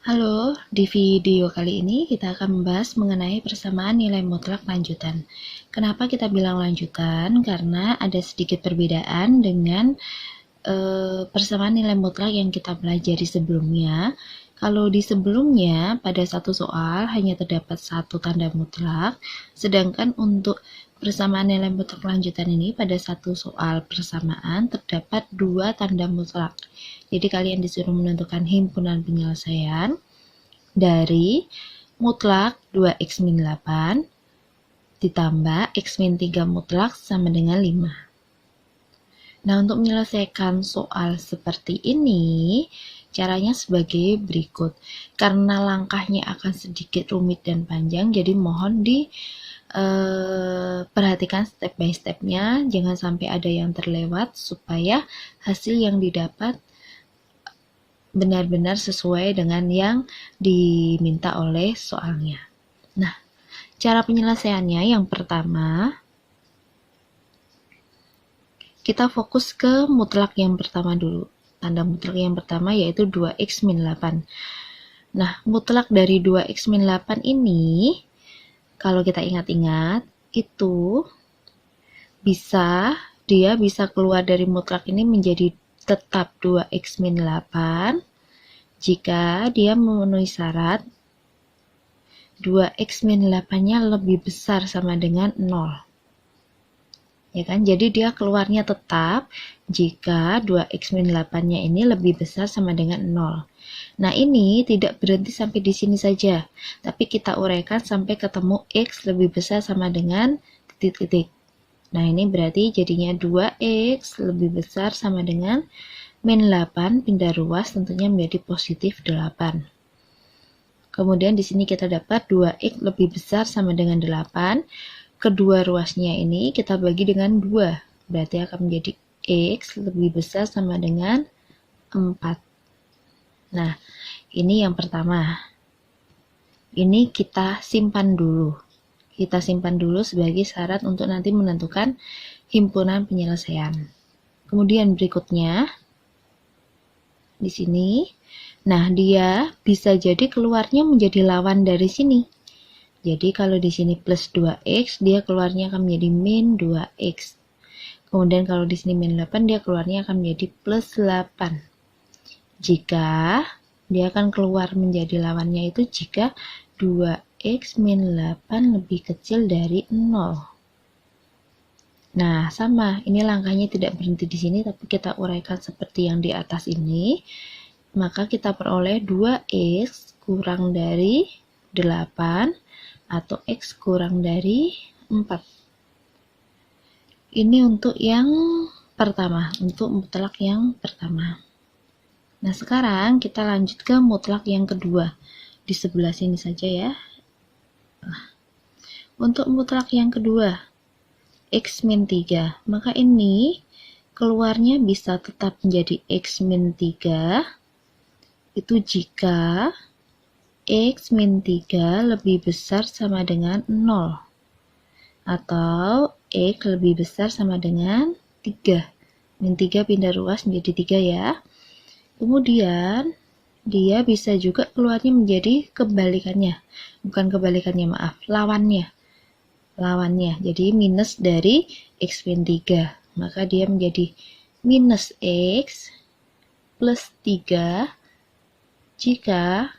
Halo, di video kali ini kita akan membahas mengenai persamaan nilai mutlak lanjutan. Kenapa kita bilang lanjutan? Karena ada sedikit perbedaan dengan persamaan nilai mutlak yang kita pelajari sebelumnya. Kalau di sebelumnya, pada satu soal hanya terdapat satu tanda mutlak, sedangkan untuk persamaan nilai mutlak lanjutan ini pada satu soal persamaan terdapat dua tanda mutlak. Jadi kalian disuruh menentukan himpunan penyelesaian dari mutlak 2x-8 ditambah x-3 mutlak sama dengan 5. Nah, untuk menyelesaikan soal seperti ini, caranya sebagai berikut. Karena langkahnya akan sedikit rumit dan panjang, jadi mohon perhatikan step by stepnya, jangan sampai ada yang terlewat supaya hasil yang didapat benar-benar sesuai dengan yang diminta oleh soalnya. Nah, cara penyelesaiannya yang pertama, kita fokus ke mutlak yang pertama dulu. Tanda mutlak yang pertama yaitu 2x-8. Nah, mutlak dari 2x-8 ini, kalau kita ingat-ingat, itu dia bisa keluar dari mutlak ini menjadi tetap 2x-8 jika dia memenuhi syarat 2x-8-nya lebih besar sama dengan 0. Ya kan? Jadi dia keluarnya tetap jika 2x-8-nya ini lebih besar sama dengan 0. Nah, ini tidak berhenti sampai di sini saja, tapi kita uraikan sampai ketemu x lebih besar sama dengan titik-titik. Nah, ini berarti jadinya 2x lebih besar sama dengan min 8, pindah ruas tentunya menjadi positif 8. Kemudian di sini kita dapat 2x lebih besar sama dengan 8. Kedua ruasnya ini kita bagi dengan 2. Berarti akan menjadi x lebih besar sama dengan 4. Nah, ini yang pertama. Ini kita simpan dulu. Kita simpan dulu sebagai syarat untuk nanti menentukan himpunan penyelesaian. Kemudian berikutnya, di sini, nah dia bisa jadi keluarnya menjadi lawan dari sini. Jadi kalau di sini plus 2x, dia keluarnya akan menjadi min 2x. Kemudian kalau di sini min 8, dia keluarnya akan menjadi plus 8. Jika dia akan keluar menjadi lawannya itu jika 2x min 8 lebih kecil dari 0. Nah, sama. Ini langkahnya tidak berhenti di sini, tapi kita uraikan seperti yang di atas ini. Maka kita peroleh 2x kurang dari 8 atau x kurang dari 4. Ini untuk yang pertama, untuk mutlak yang pertama. Nah, sekarang kita lanjut ke mutlak yang kedua. Di sebelah sini saja ya. Nah, untuk mutlak yang kedua, x min 3. Maka ini keluarnya bisa tetap menjadi x min 3 itu jika x min 3 lebih besar sama dengan 0 atau x lebih besar sama dengan 3. Min 3 pindah ruas menjadi 3 ya. Kemudian dia bisa juga keluarnya menjadi kebalikannya. Bukan kebalikannya, maaf, lawannya. Jadi minus dari x min 3. Maka dia menjadi minus x plus 3 jika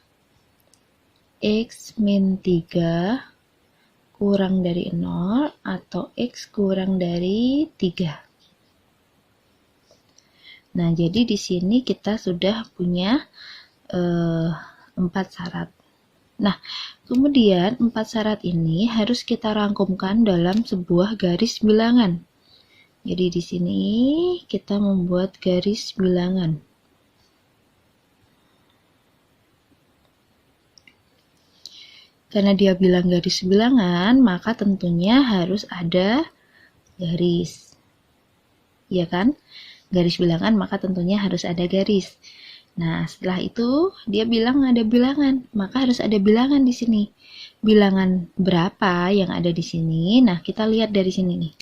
x min 3 kurang dari 0 atau x kurang dari 3. Nah, jadi di sini kita sudah punya 4 syarat. Nah, kemudian 4 syarat ini harus kita rangkumkan dalam sebuah garis bilangan. Jadi di sini kita membuat garis bilangan. Karena dia bilang garis bilangan, maka tentunya harus ada garis. Iya kan? Garis bilangan, maka tentunya harus ada garis. Nah, setelah itu dia bilang ada bilangan, maka harus ada bilangan di sini. Bilangan berapa yang ada di sini? Nah, kita lihat dari sini nih.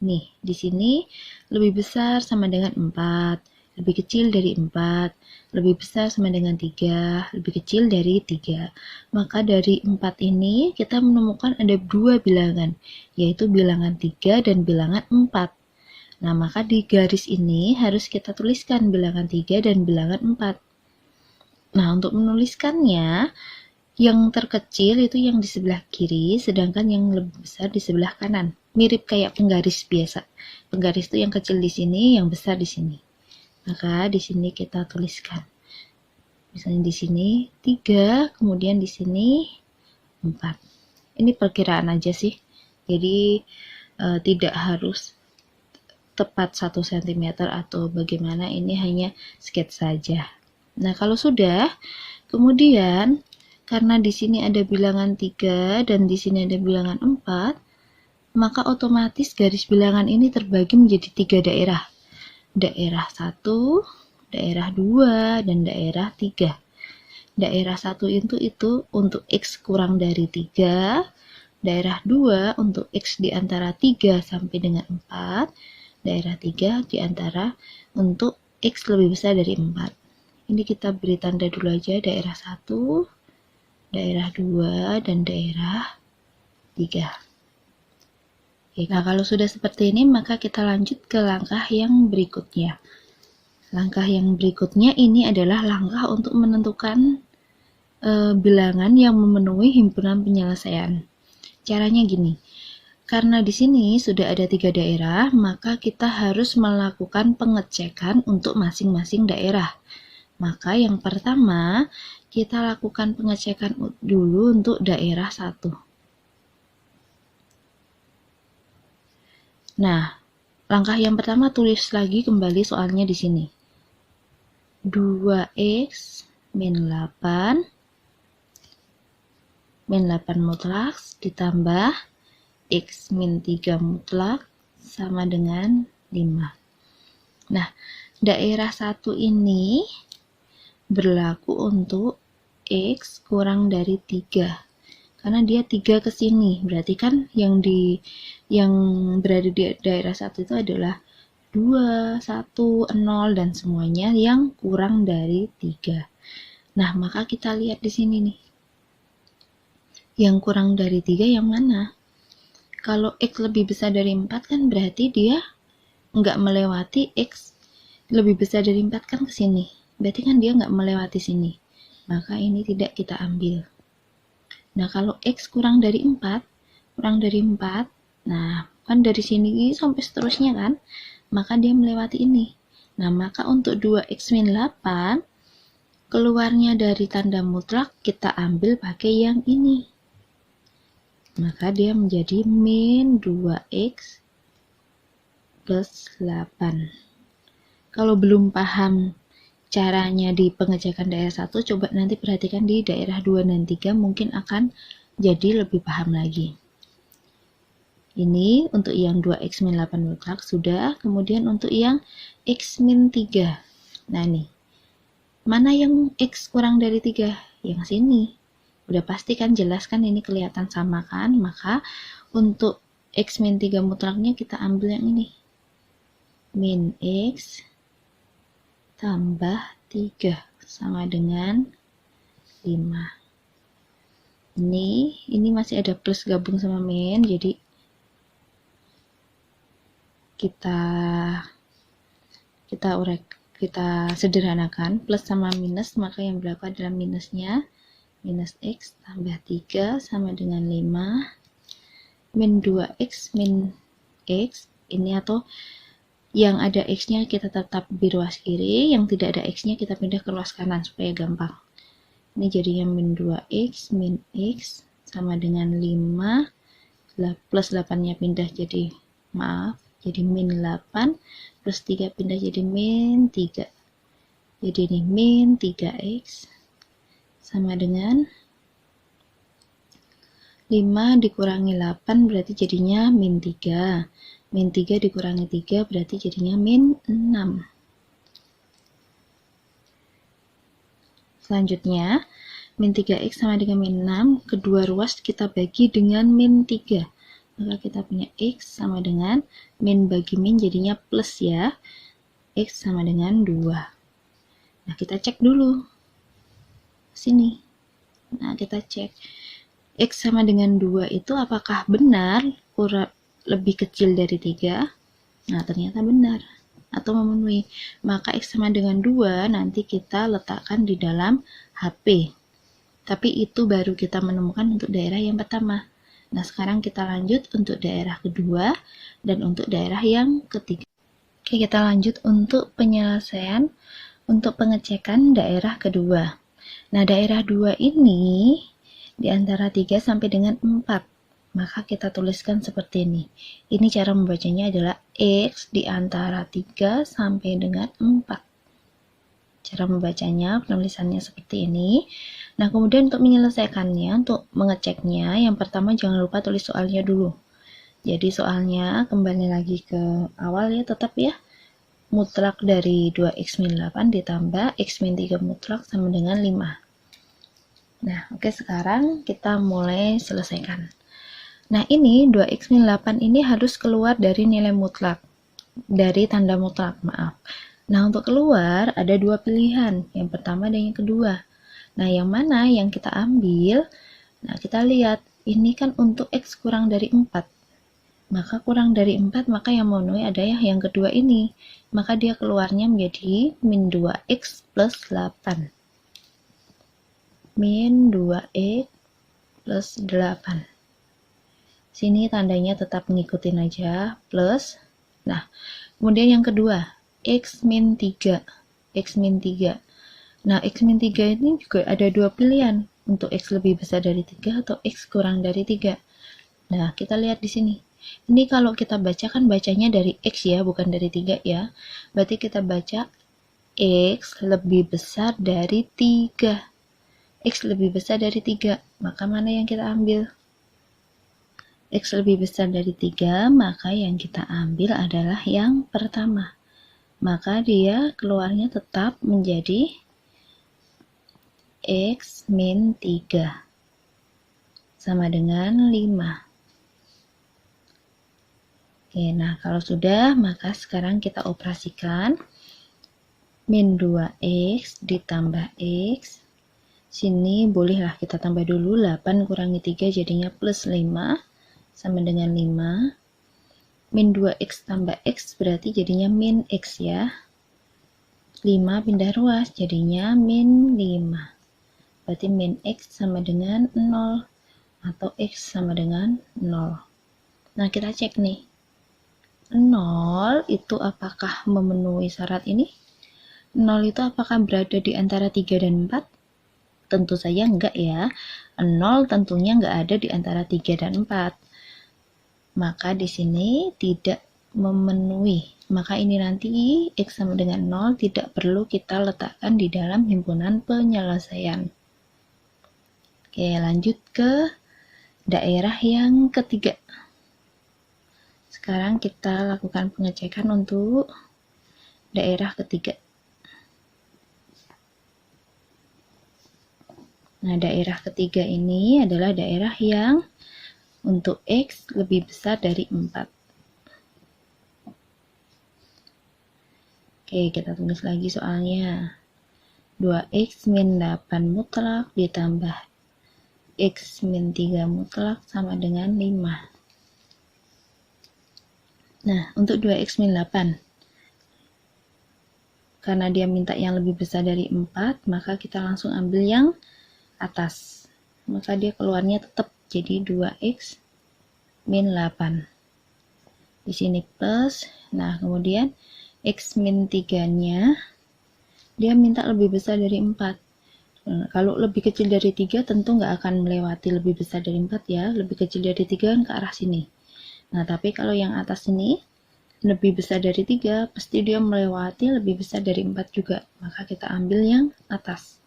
Nih, di sini lebih besar sama dengan 4. lebih kecil dari 4, lebih besar sama dengan 3, lebih kecil dari 3. Maka dari 4 ini kita menemukan ada 2 bilangan, yaitu bilangan 3 dan bilangan 4. Nah, maka di garis ini harus kita tuliskan bilangan 3 dan bilangan 4. Nah, untuk menuliskannya, yang terkecil itu yang di sebelah kiri, sedangkan yang lebih besar di sebelah kanan. Mirip kayak penggaris biasa. Penggaris itu yang kecil di sini, yang besar di sini. Maka di sini kita tuliskan. Misalnya di sini 3, kemudian di sini 4. Ini perkiraan aja sih. Jadi tidak harus tepat 1 cm atau bagaimana, ini hanya sketsa saja. Nah, kalau sudah, kemudian karena di sini ada bilangan 3 dan di sini ada bilangan 4, maka otomatis garis bilangan ini terbagi menjadi 3 daerah. Daerah 1, daerah 2, dan daerah 3. Daerah 1 itu untuk X kurang dari 3, daerah 2 untuk X di antara 3 sampai dengan 4, daerah 3 di antara untuk X lebih besar dari 4. Ini kita beri tanda dulu aja, daerah 1, daerah 2, dan daerah 3. Nah, kalau sudah seperti ini, maka kita lanjut ke langkah yang berikutnya. Langkah yang berikutnya ini adalah langkah untuk menentukan bilangan yang memenuhi himpunan penyelesaian. Caranya gini, karena di sini sudah ada 3 daerah, maka kita harus melakukan pengecekan untuk masing-masing daerah. Maka yang pertama, kita lakukan pengecekan dulu untuk daerah 1. Nah, langkah yang pertama tulis lagi kembali soalnya di sini. 2x min 8 mutlak ditambah x min 3 mutlak sama dengan 5. Nah, daerah 1 ini berlaku untuk x kurang dari 3. Karena dia 3 ke sini, berarti kan yang berada di daerah 1 itu adalah 2, 1, 0, dan semuanya yang kurang dari 3. Nah, maka kita lihat di sini nih. Yang kurang dari 3 yang mana? Kalau X lebih besar dari 4 kan berarti dia nggak melewati X lebih besar dari 4 kan ke sini. Berarti kan dia nggak melewati sini. Maka ini tidak kita ambil. Nah, kalau X kurang dari 4, nah, kan dari sini sampai seterusnya kan, maka dia melewati ini. Nah, maka untuk 2x min 8, keluarnya dari tanda mutlak, kita ambil pakai yang ini. Maka dia menjadi min 2x plus 8. Kalau belum paham caranya di pengecekan daerah 1, coba nanti perhatikan di daerah 2 dan 3, mungkin akan jadi lebih paham lagi. Ini untuk yang 2x min 8 mutlak sudah, kemudian untuk yang x min 3. Nah, nih. Mana yang x kurang dari 3? Yang sini. Udah pasti kan, jelas kan, ini kelihatan sama kan? Maka untuk x min 3 mutlaknya kita ambil yang ini. Min x tambah 3 sama dengan 5. Ini masih ada plus gabung sama min, jadi kita sederhanakan plus sama minus, maka yang berlaku adalah minusnya. Minus x tambah 3 sama dengan 5 min 2x min x. Ini atau yang ada x-nya kita tetap di ruas kiri, yang tidak ada x-nya kita pindah ke ruas kanan supaya gampang. Ini jadinya min 2x min x sama dengan 5, plus 8-nya pindah jadi min 8, plus 3 pindah jadi min 3. Jadi ini min 3x sama dengan 5 dikurangi 8 berarti jadinya min 3. Min 3 dikurangi 3 berarti jadinya min 6. Selanjutnya, min 3x sama dengan min 6, kedua ruas kita bagi dengan min 3. Maka kita punya x sama dengan min bagi min jadinya plus ya. X sama dengan 2. Nah, kita cek dulu. Sini. Nah, kita cek. X sama dengan 2 itu apakah benar lebih kecil dari 3? Nah, ternyata benar. Atau memenuhi. Maka X sama dengan 2 nanti kita letakkan di dalam HP. Tapi itu baru kita menemukan untuk daerah yang pertama. Nah, sekarang kita lanjut untuk daerah kedua dan untuk daerah yang ketiga. Oke, kita lanjut untuk penyelesaian untuk pengecekan daerah kedua. Nah, daerah 2 ini di antara 3 sampai dengan 4. Maka kita tuliskan seperti ini. Ini cara membacanya adalah X di antara 3 sampai dengan 4. Cara membacanya, penulisannya seperti ini. Nah, kemudian untuk menyelesaikannya, untuk mengeceknya, yang pertama jangan lupa tulis soalnya dulu. Jadi soalnya kembali lagi ke awal ya, tetap ya. Mutlak dari 2x-8 ditambah x-3 mutlak sama dengan 5. Nah, oke, sekarang kita mulai selesaikan. Nah, ini 2x-8 ini harus keluar dari nilai mutlak. Dari tanda mutlak, maaf. Nah, untuk keluar ada dua pilihan. Yang pertama dan yang kedua. Nah, yang mana yang kita ambil? Nah, kita lihat. Ini kan untuk X kurang dari 4. Maka kurang dari 4, maka yang memenuhi adalah yang kedua ini. Maka dia keluarnya menjadi min 2X plus 8. Min 2X plus 8. Sini tandanya tetap ngikutin aja, plus. Nah, kemudian yang kedua. X min 3. X min 3. Nah, X min 3 ini juga ada dua pilihan. Untuk X lebih besar dari 3 atau X kurang dari 3. Nah, kita lihat di sini. Ini kalau kita baca kan bacanya dari X ya, bukan dari 3 ya. Berarti kita baca X lebih besar dari 3. X lebih besar dari 3. Maka mana yang kita ambil? X lebih besar dari 3, maka yang kita ambil adalah yang pertama. Maka dia keluarnya tetap menjadi X min 3 sama dengan 5. Oke, nah kalau sudah, maka sekarang kita operasikan. Min 2X ditambah X. Sini bolehlah kita tambah dulu, 8 kurangi 3 jadinya plus 5 sama dengan 5. Min 2X tambah X berarti jadinya min X ya. 5 pindah ruas jadinya min 5. Berarti min X sama dengan 0 atau X sama dengan 0. Nah, kita cek nih. 0 itu apakah memenuhi syarat ini? 0 itu apakah berada di antara 3 dan 4? Tentu saja enggak ya. 0 tentunya enggak ada di antara 3 dan 4. Maka di sini tidak memenuhi. Maka ini nanti X sama dengan 0 tidak perlu kita letakkan di dalam himpunan penyelesaian. Oke, lanjut ke daerah yang ketiga. Sekarang kita lakukan pengecekan untuk daerah ketiga. Nah, daerah ketiga ini adalah daerah yang untuk X lebih besar dari 4. Oke, kita tulis lagi soalnya. 2X min 8 mutlak ditambah X min 3 mutlak sama dengan 5. Nah, untuk 2X min 8. Karena dia minta yang lebih besar dari 4, maka kita langsung ambil yang atas. Maka dia keluarnya tetap jadi 2X min 8. Di sini plus. Nah, kemudian X min 3-nya dia minta lebih besar dari 4. Nah, kalau lebih kecil dari 3 tentu nggak akan melewati lebih besar dari 4 ya. Lebih kecil dari 3 kan ke arah sini. Nah, tapi kalau yang atas ini lebih besar dari 3, pasti dia melewati lebih besar dari 4 juga. Maka kita ambil yang atas.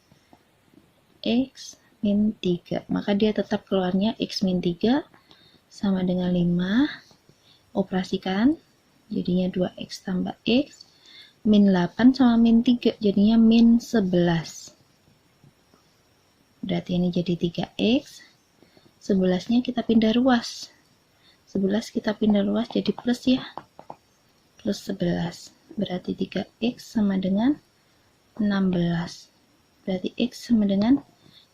X min 3. Maka dia tetap keluarnya X min 3 sama dengan 5. Operasikan. Jadinya 2X tambah X. Min 8 sama min 3. Jadinya min 11. Berarti ini jadi 3X. 11-nya kita pindah ruas. 11 kita pindah ruas jadi plus ya. Plus 11. berarti 3x sama dengan 16. Berarti x sama dengan,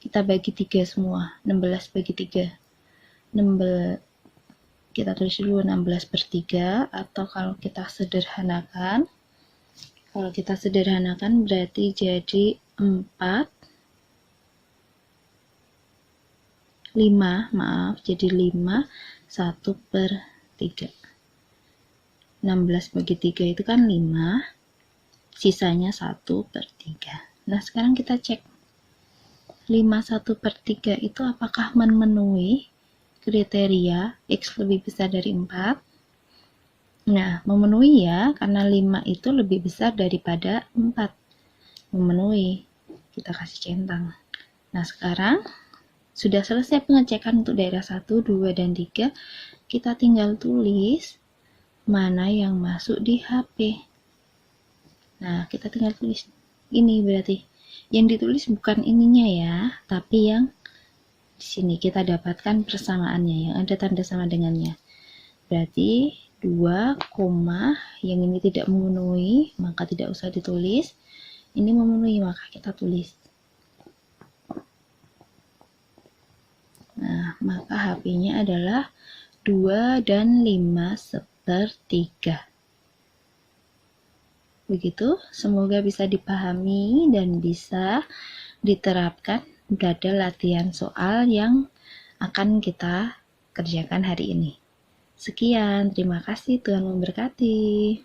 kita bagi 3 semua, 16 bagi 3. 16, kita tulis dulu 16 per 3, atau kalau kita sederhanakan, berarti jadi 4, 5, maaf, jadi 5, 1 per 3. 16 bagi 3 itu kan 5, sisanya 1 per 3. Nah, sekarang kita cek. 5 1 per 3 itu apakah memenuhi kriteria X lebih besar dari 4? Nah, memenuhi ya, karena 5 itu lebih besar daripada 4. Memenuhi. Kita kasih centang. Nah, sekarang sudah selesai pengecekan untuk daerah 1, 2, dan 3. Kita tinggal tulis mana yang masuk di HP. Nah, kita tinggal tulis. Ini berarti. Yang ditulis bukan ininya ya, tapi yang di sini kita dapatkan persamaannya, yang ada tanda sama dengannya. Berarti 2, yang ini tidak memenuhi, maka tidak usah ditulis. Ini memenuhi, maka kita tulis. Nah, maka HP-nya adalah 2 dan 5 sepertiga. Begitu, semoga bisa dipahami dan bisa diterapkan pada latihan soal yang akan kita kerjakan hari ini. Sekian, terima kasih, Tuhan memberkati.